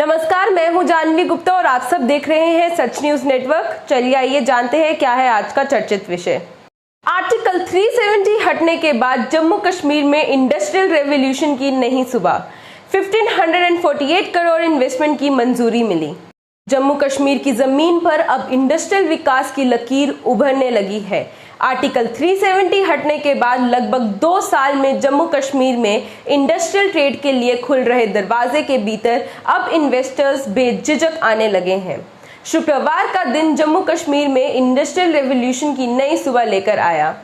नमस्कार, मैं हूं जानवी गुप्ता और आप सब देख रहे हैं सच न्यूज नेटवर्क। चलिए आइए जानते हैं क्या है आज का चर्चित विषय। आर्टिकल 370 हटने के बाद जम्मू कश्मीर में इंडस्ट्रियल रेवोल्यूशन की नई सुबह। 1548 करोड़ इन्वेस्टमेंट की मंजूरी मिली। जम्मू कश्मीर की जमीन पर अब इंडस्ट्रियल विकास की लकीर उभरने लगी है। आर्टिकल 370 हटने के बाद लगभग 2 साल में जम्मू कश्मीर में इंडस्ट्रियल ट्रेड के लिए खुल रहे दरवाजे के भीतर अब इन्वेस्टर्स बेझिझक आने लगे हैं। शुक्रवार का दिन जम्मू कश्मीर में इंडस्ट्रियल रेवोल्यूशन की नई सुबह लेकर आया।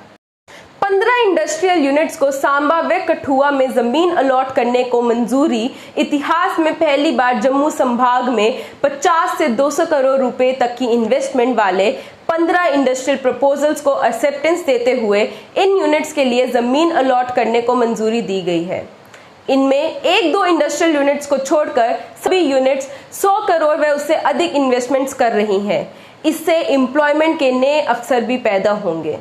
15 इंडस्ट्रियल यूनिट्स को सांबा व कठुआ में जमीन अलॉट करने को मंजूरी। इतिहास में पहली बार जम्मू संभाग में 50 से 200 करोड़ रुपए तक की इन्वेस्टमेंट वाले 15 इंडस्ट्रियल प्रपोजल्स को एक्सेप्टेंस देते हुए इन यूनिट्स के लिए जमीन अलॉट करने को मंजूरी दी गई है। इनमें 1-2 इंडस्ट्रियल यूनिट्स को छोड़कर सभी यूनिट्स 100 करोड़ व उससे अधिक इन्वेस्टमेंट्स कर रही हैं। इससे एम्प्लॉयमेंट के नए अवसर भी पैदा होंगे।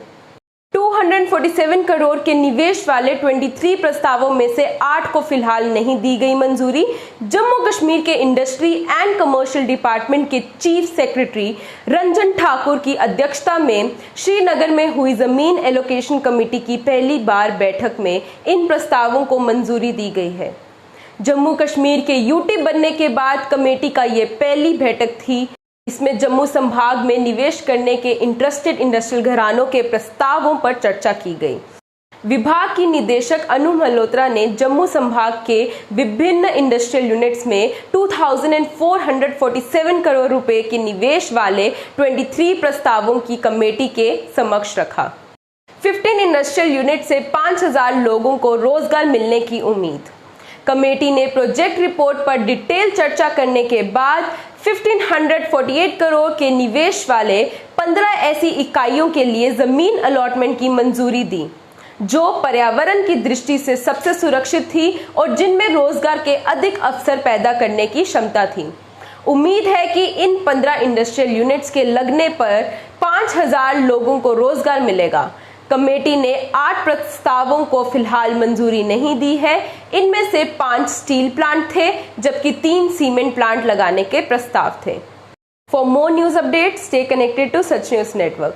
247 करोड़ के निवेश वाले 23 प्रस्तावों में से 8 को फिलहाल नहीं दी गई मंजूरी। जम्मू कश्मीर के इंडस्ट्री एंड कमर्शियल डिपार्टमेंट के चीफ सेक्रेटरी रंजन ठाकुर की अध्यक्षता में श्रीनगर में हुई जमीन एलोकेशन कमेटी की पहली बार बैठक में इन प्रस्तावों को मंजूरी दी गई है। जम्मू कश्मीर के यूटी बनने के बाद कमेटी का ये पहली बैठक थी। इसमें जम्मू संभाग में निवेश करने के इंटरेस्टेड इंडस्ट्रियल घरानों के प्रस्तावों पर चर्चा की गई। विभाग की निदेशक अनु मल्होत्रा ने जम्मू संभाग के विभिन्न इंडस्ट्रियल यूनिट्स में 2447 करोड़ रुपए के निवेश वाले 23 प्रस्तावों की कमेटी के समक्ष रखा। 15 इंडस्ट्रियल यूनिट से 5000 लोगों को रोजगार मिलने की उम्मीद। कमेटी ने प्रोजेक्ट रिपोर्ट पर डिटेल चर्चा करने के बाद 1548 करोड़ के निवेश वाले 15 ऐसी इकाइयों के लिए जमीन अलॉटमेंट की मंजूरी दी, जो पर्यावरण की दृष्टि से सबसे सुरक्षित थी और जिनमें रोजगार के अधिक अवसर पैदा करने की क्षमता थी। उम्मीद है कि इन 15 इंडस्ट्रियल यूनिट्स के लगने पर 5000 लोगों को रोजगार मिलेगा। कमेटी ने 8 प्रस्तावों को फिलहाल मंजूरी नहीं दी है। इनमें से 5 स्टील प्लांट थे, जबकि 3 सीमेंट प्लांट लगाने के प्रस्ताव थे। For more news updates, stay connected to such news network.